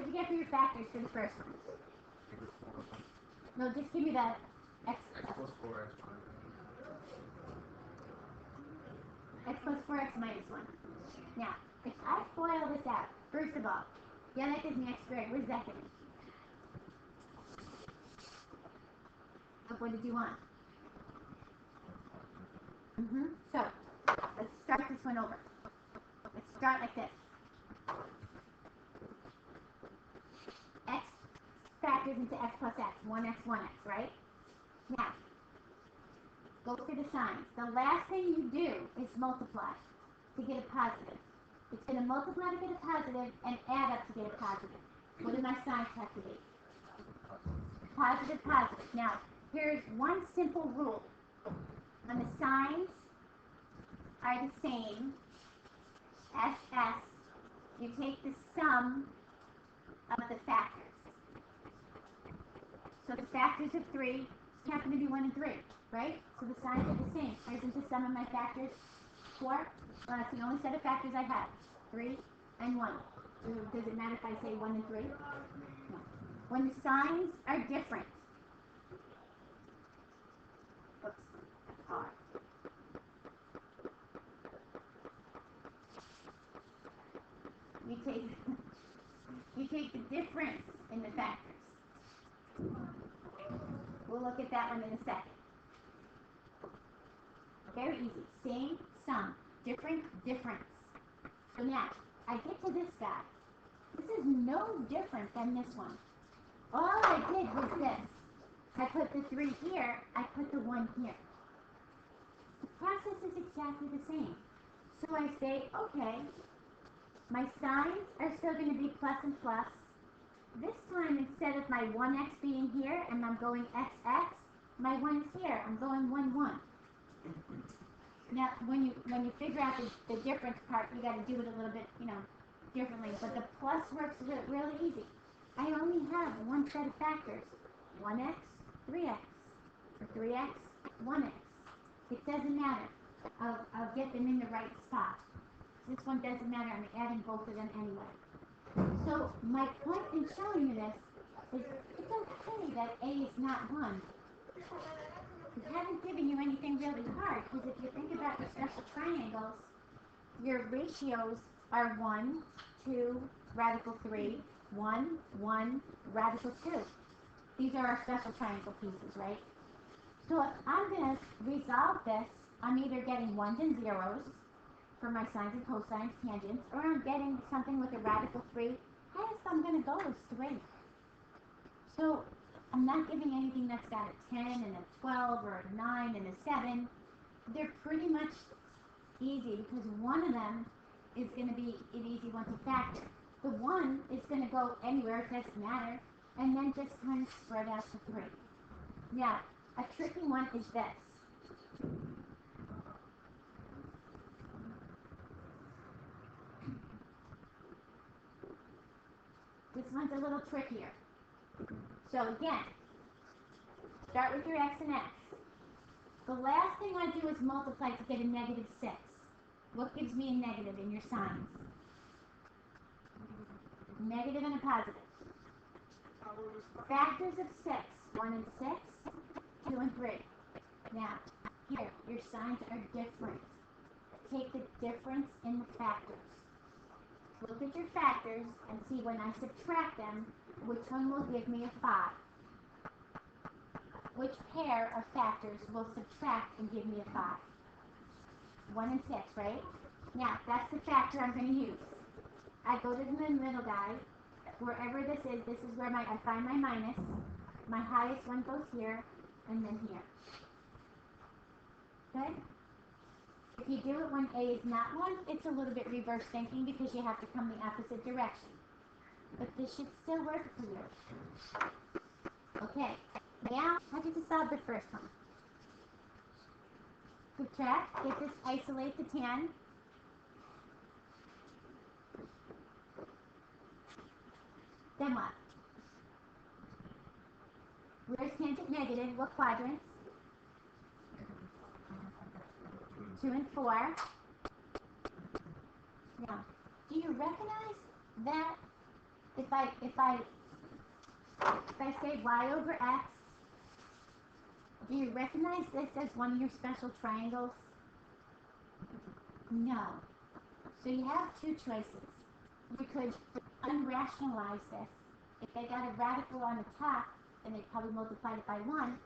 What did you get for your factors for the first one? No, just give me that x plus 4x x plus 4x minus 1. Now, if I FOIL this out, first of all, yeah, that gives me x squared. What does that give me? What did you want? So, let's start this one over. Let's start like this. X factors into x plus x, 1x, 1x, right? Now, go for the signs. The last thing you do is multiply to get a positive. It's going to multiply to get a positive and add up to get a positive. What do my signs have to be? Positive, positive. Now, here's one simple rule. When the signs are the same as s, you take the sum of the factors. So the factors of 3 happen to be 1 and 3, right? So the signs are the same. Isn't the sum of my factors 4? Well, that's the only set of factors I have. 3 and 1. Does it matter if I say 1 and 3? No. When the signs are different, you take the difference in the factors. We'll look at that one in a second. Very easy. Same, sum. Different, difference. So now, I get to this guy. This is no different than this one. All I did was this. I put the 3 here, I put the 1 here. The process is exactly the same. So I say, okay, my signs are still going to be plus and plus. This time, instead of my 1x being here and I'm going xx, my 1 is here. I'm going 1, 1. Now, when you figure out the difference part, you got to do it a little bit, differently. But the plus works really easy. I only have one set of factors: 1x, 3x, or 3x, 1x. It doesn't matter. I'll get them in the right spot. This one doesn't matter. I'm adding both of them anyway. So my point in showing you this is it's okay that a is not 1. I haven't given you anything really hard, because if you think about your special triangles, your ratios are 1, 2, radical 3, 1, 1, radical 2. These are our special triangle pieces, right? So if I'm going to resolve this, I'm either getting 1s and 0s for my sines and cosines, tangents, or I'm getting something with a radical 3. Highest I'm going to go is 3. So I'm not giving anything that's got a 10 and a 12 or a 9 and a 7. They're pretty much easy because one of them is going to be an easy one to factor. The 1 is going to go anywhere, it doesn't matter, and then just kind of spread out to 3. Now, a tricky one is this. This one's a little trickier. So again, start with your x and x. The last thing I do is multiply to get a negative 6. What gives me a negative in your signs? Negative and a positive. Factors of 6. 1 and 6, 2 and 3. Now, here, your signs are different. Take the difference in the factors. Look at your factors and see when I subtract them, which one will give me a 5. Which pair of factors will subtract and give me a 5? 1 and 6, right? Now, that's the factor I'm going to use. I go to the middle guy. Wherever this is where I find my minus. My highest one goes here, and then here. Okay? If you do it when A is not 1, it's a little bit reverse thinking because you have to come the opposite direction. But this should still work for you. Okay, now I get to solve the first one. Subtract, get this, isolate the tan. Then what? Where's tangent negative? What quadrants? 2 and 4. Now, do you recognize that If I say y over x, do you recognize this as one of your special triangles? No. So you have two choices. You could unrationalize this. If they got a radical on the top, then they probably multiplied it by 1,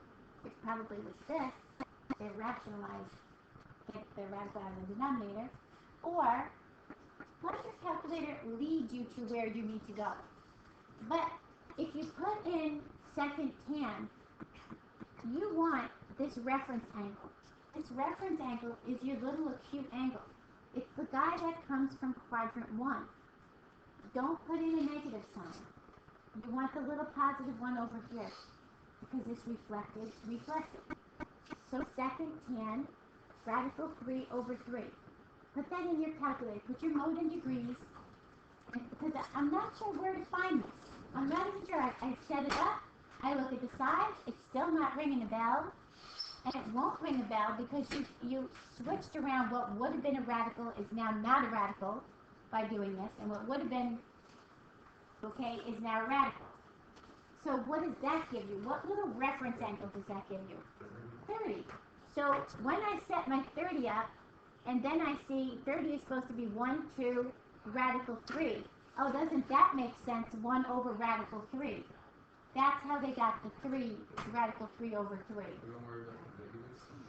which probably was this. They rationalized, get the radical out of the denominator. Or let your calculator lead you to where you need to go. But if you put in second tan, you want this reference angle. This reference angle is your little acute angle. It's the guy that comes from quadrant 1. Don't put in a negative sign. You want the little positive 1 over here because it's reflected. So second tan, radical 3 over 3. Put that in your calculator. Put your mode in degrees. Because I'm not sure where to find this. I'm not even sure. I set it up. I look at the sides. It's still not ringing a bell. And it won't ring a bell because you switched around what would have been a radical is now not a radical by doing this. And what would have been, okay, is now a radical. So what does that give you? What little reference angle does that give you? 30. So when I set my 30 up, and then I see 30 is supposed to be 1, 2, radical 3. Oh, doesn't that make sense? 1 over radical 3. That's how they got the 3, radical 3 over 3.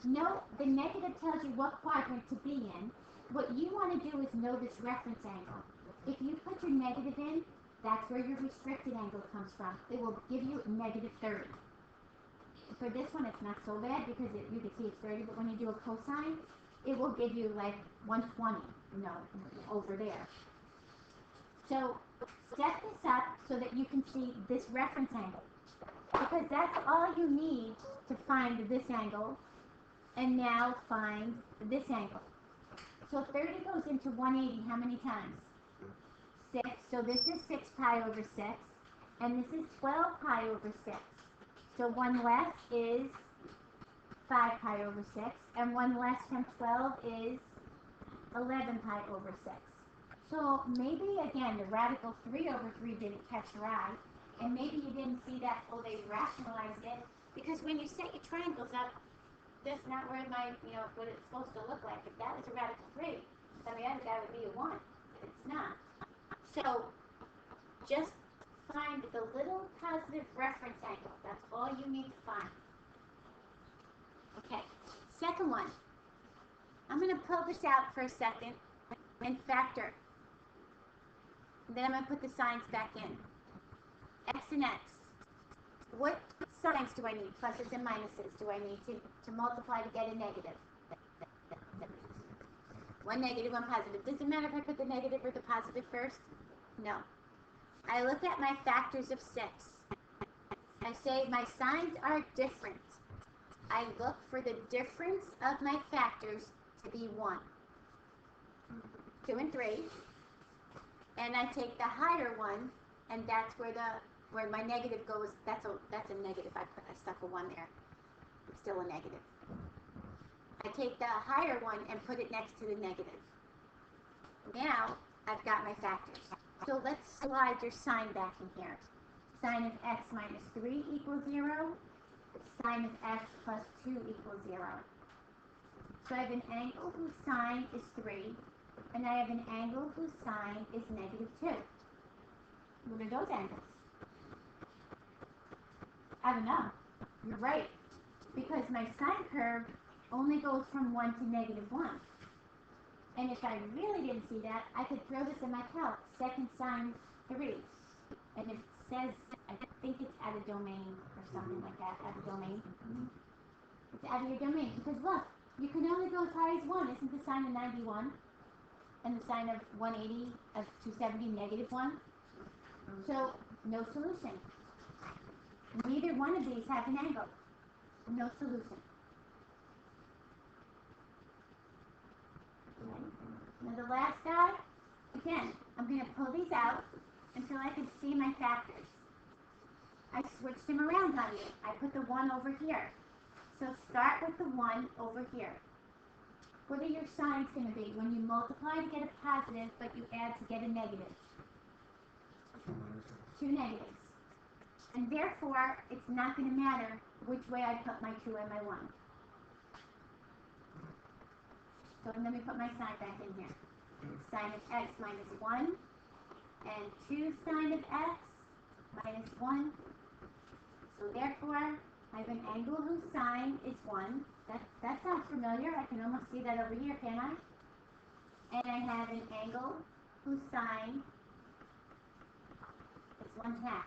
No, the negative tells you what quadrant to be in. What you want to do is know this reference angle. If you put your negative in, that's where your restricted angle comes from. It will give you negative 30. For this one, it's not so bad because you can see it's 30, but when you do a cosine, it will give you like 120, over there. So set this up so that you can see this reference angle, because that's all you need to find this angle, and now find this angle. So 30 goes into 180 how many times? 6. So this is 6 pi over 6, and this is 12 pi over 6. So 1 less is 5 pi over 6, and 1 less from 12 is 11 pi over 6. So maybe, again, the radical 3 over 3 didn't catch your eye, and maybe you didn't see that, oh, they rationalized it, because when you set your triangles up, that's not where what it's supposed to look like. If that was a radical 3, then the other guy would be a 1, but it's not. So just find the little positive reference angle. That's all you need to find. Okay, second one. I'm going to pull this out for a second and factor. Then I'm going to put the signs back in. X and X. What signs do I need? Pluses and minuses do I need to multiply to get a negative? One negative, one positive. Does it matter if I put the negative or the positive first? No. I look at my factors of 6. I say my signs are different. I look for the difference of my factors to be 1, 2, and 3. And I take the higher one, and that's where my negative goes. That's a negative. I stuck a 1 there. It's still a negative. I take the higher one and put it next to the negative. Now I've got my factors. So let's slide your sign back in here. Sine of x minus 3 equals 0. Sine of x plus 2 equals 0. So I have an angle whose sine is 3, and I have an angle whose sine is negative 2. What are those angles? I don't know. You're right. Because my sine curve only goes from 1 to negative 1. And if I really didn't see that, I could throw this in my calc. Second sine 3. And it says, I think it's out of domain or something like that. Out of domain. It's out of your domain. Because look, you can only go as high as 1. Isn't the sine of 91? And the sine of 180 of 270 negative 1? So, no solution. Neither one of these have an angle. No solution. Now the last guy, again, I'm going to pull these out until I can see my factors. I switched them around on you. I put the 1 over here. So start with the 1 over here. What are your signs going to be when you multiply to get a positive, but you add to get a negative? two negatives. And therefore, it's not going to matter which way I put my 2 and my 1. So let me put my sign back in here. Sine of x minus 1 and 2 sine of x minus 1. So therefore, I have an angle whose sine is 1. That sounds familiar. I can almost see that over here, can I? And I have an angle whose sine is 1/2.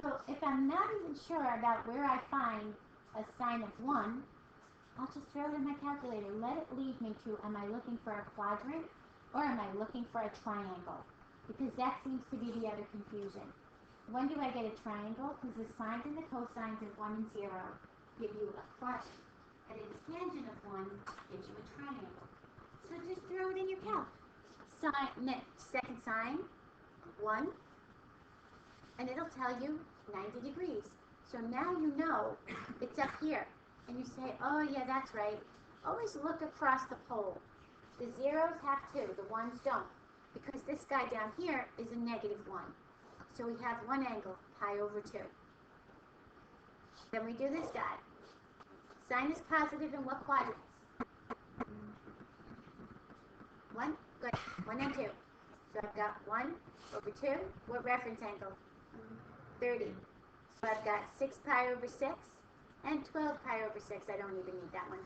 So if I'm not even sure about where I find a sine of 1, I'll just throw it in my calculator. Let it lead me to, am I looking for a quadrant or am I looking for a triangle? Because that seems to be the other confusion. When do I get a triangle? Because the sines and the cosines of 1 and 0 give you a quadrant. And a tangent of 1 gives you a triangle. So just throw it in your calc. Second sine, 1. And it'll tell you 90 degrees. So now you know it's up here. And you say, oh yeah, that's right. Always look across the pole. The zeros have 2, the 1s don't. Because this guy down here is a negative 1. So we have one angle, pi over 2. Then we do this guy. Sine is positive in what quadrants? 1, good. 1 and 2. So I've got 1 over 2. What reference angle? 30. So I've got 6 pi over 6 and 12 pi over 6. I don't even need that one.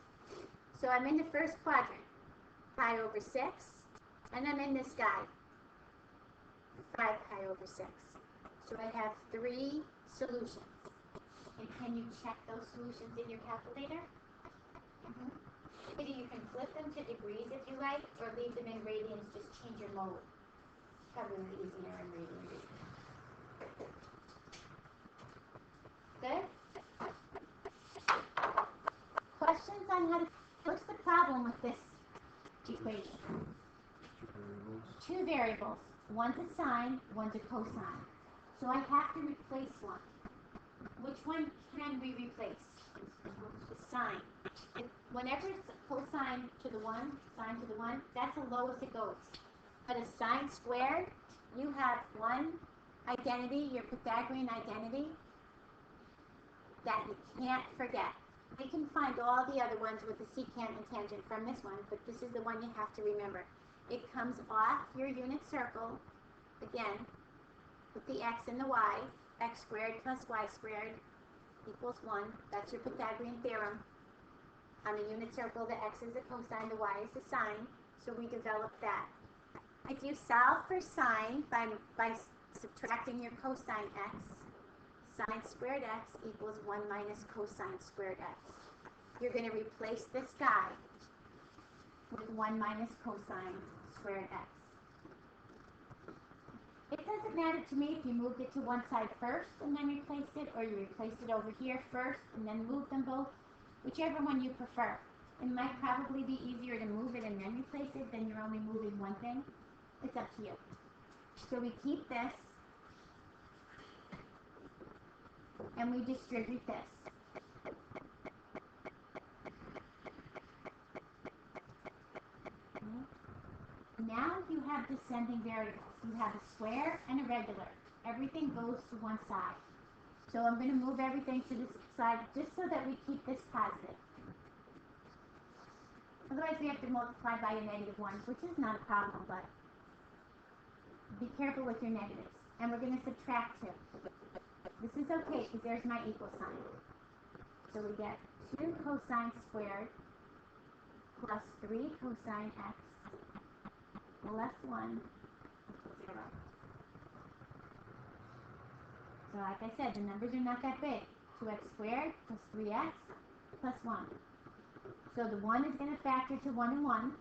So I'm in the first quadrant. Pi over 6. And I'm in this guy. 5 pi over 6. So I have 3 solutions. And can you check those solutions in your calculator? Either you can flip them to degrees if you like, or leave them in radians, just change your mode. Probably easier in radians. Good? Questions on how to, what's the problem with this equation? Two variables. One's a sine, one's a cosine. So I have to replace one. Which one can we replace? The sine. Whenever it's cosine to the 1, sine to the 1, that's the lowest it goes. But a sine squared, you have one identity, your Pythagorean identity, that you can't forget. You can find all the other ones with the secant and tangent from this one, but this is the one you have to remember. It comes off your unit circle, again, with the x and the y. X squared plus y squared equals 1. That's your Pythagorean theorem. On a unit circle, the x is the cosine, the y is the sine, so we develop that. If you solve for sine by subtracting your cosine x, sine squared x equals 1 minus cosine squared x. You're going to replace this guy with 1 minus cosine squared x. It doesn't matter to me if you moved it to one side first and then replaced it, or you replaced it over here first and then moved them both. Whichever one you prefer. It might probably be easier to move it and then replace it than you're only moving one thing. It's up to you. So we keep this and we distribute this. Now you have descending variables. You have a square and a regular. Everything goes to one side. So I'm going to move everything to this side just so that we keep this positive. Otherwise we have to multiply by a -1, which is not a problem, but be careful with your negatives. And we're going to subtract 2. This is okay because there's my equal sign. So we get 2 cosine squared plus 3 cosine x plus 1 equals 0. So like I said, the numbers are not that big. 2x squared plus 3x plus 1. So the 1 is going to factor to 1 and 1,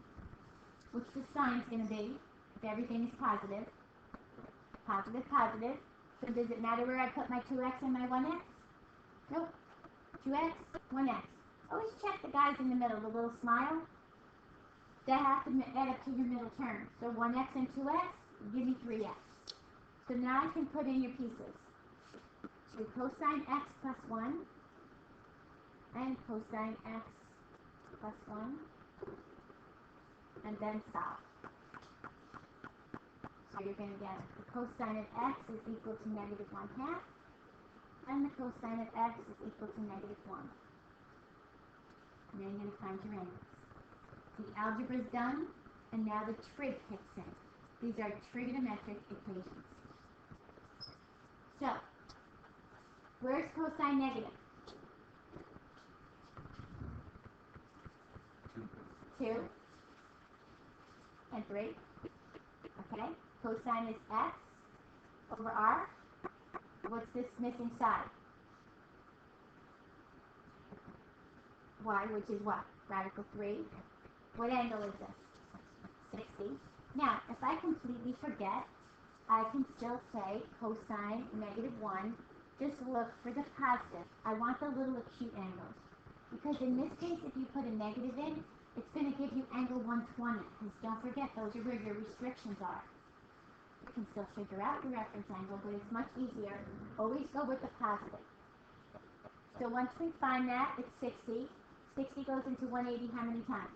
which the sign is going to be if everything is positive. Positive, positive. So does it matter where I put my 2x and my 1x? Nope. 2x, 1x. Always check the guys in the middle, the little smile. They have to add up to your middle term. So 1x and 2x give me 3x. So now I can put in your pieces. So cosine x plus 1 and cosine x plus 1, and then solve. So you're going to get the cosine of x is equal to negative 1/2, and the cosine of x is equal to negative 1. And then you're going to find your angles. The algebra is done, and now the trig kicks in. These are trigonometric equations. So, where's cosine negative? 2 and 3. Okay, cosine is x over r. What's this missing side? Y, which is what? Radical 3. What angle is this? 60. Now, if I completely forget, I can still say cosine negative 1. Just look for the positive. I want the little acute angles. Because in this case, if you put a negative in, it's going to give you angle 120. Because don't forget, those are where your restrictions are. You can still figure out your reference angle, but it's much easier. Always go with the positive. So once we find that, it's 60. 60 goes into 180 how many times?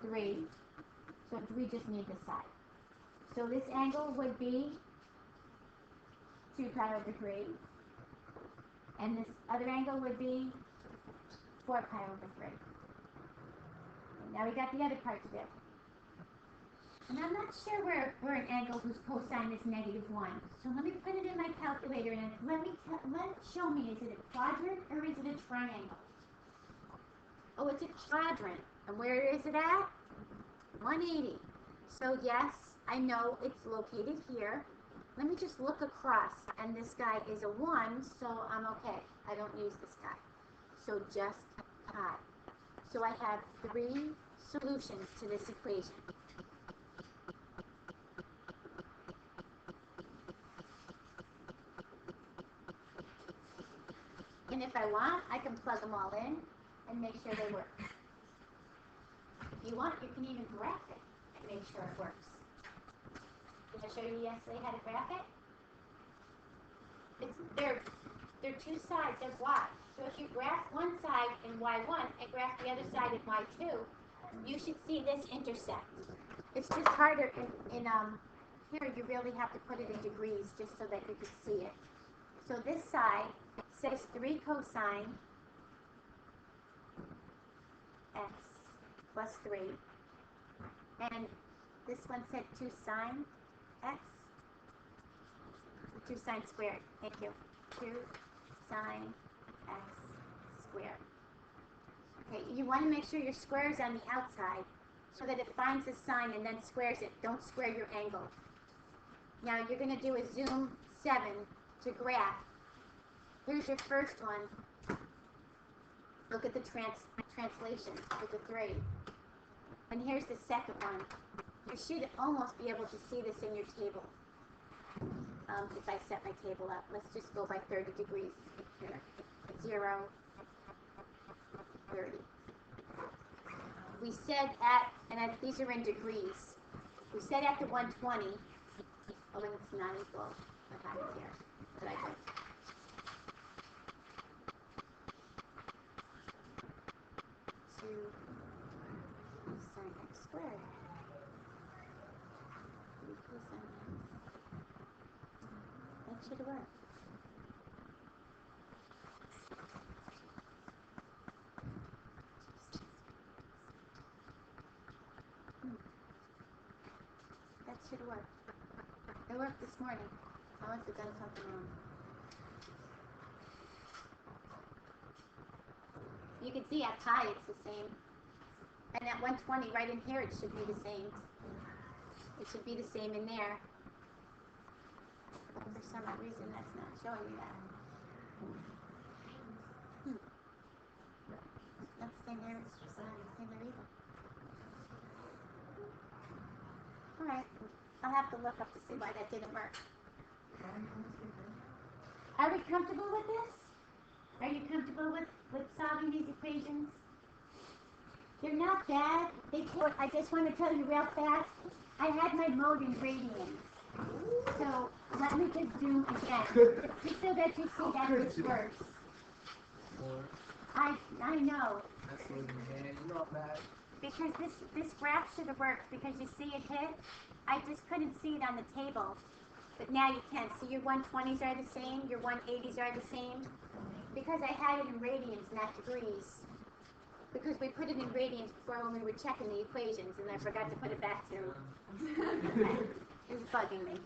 3. So we just need this side. So this angle would be 2 pi over 3. And this other angle would be 4 pi over 3. And now we got the other part to do. And I'm not sure where an angle whose cosine is negative 1. So let me put it in my calculator and show me, is it a quadrant or is it a triangle? Oh, it's a quadrant. And where is it at? 180. So yes, I know it's located here. Let me just look across, and this guy is a 1, so I'm okay. I don't use this guy. So just pi. So I have 3 solutions to this equation. And if I want, I can plug them all in and make sure they work. If you want, you can even graph it and make sure it works. Did I show you yesterday how to graph it? They're 2 sides of y. So if you graph one side in y1 and graph the other side in y2, you should see this intersect. It's just harder in here you really have to put it in degrees just so that you can see it. So this side says 3 cosine x plus 3. And this one said 2 sine x. 2 sine squared. Thank you. 2 sine x squared. Okay, you want to make sure your square is on the outside so that it finds the sine and then squares it. Don't square your angle. Now you're going to do a zoom 7 to graph. Here's your first one. Look at the translation with the 3. And here's the second one. You should almost be able to see this in your table. If I set my table up, let's just go by 30 degrees here. 0, 30. We said at, and these are in degrees, we said at the 120, oh, and it's not equal, what happens here? What did I do? Sine x squared. 3 cosine x. That should work. That should work. It worked this morning. I must have done something wrong. You can see at pi it's the same. And at 120 right in here it should be the same. It should be the same in there. But for some reason that's not showing me that. That's the same there. It's just same there either. Alright. I'll have to look up to see why that didn't work. Are we comfortable with this? Are you comfortable with solving these equations? They're not bad. I just want to tell you real fast, I had my mode in radians. So let me just zoom again, just so that you see that this works. I know. Because this graph should have worked, because you see it hit, I just couldn't see it on the table. But now you can. See, your 120s are the same, your 180s are the same. Because I had it in radians, not degrees. Because we put it in radians before when we were checking the equations, and I forgot to put it back to. It was bugging me.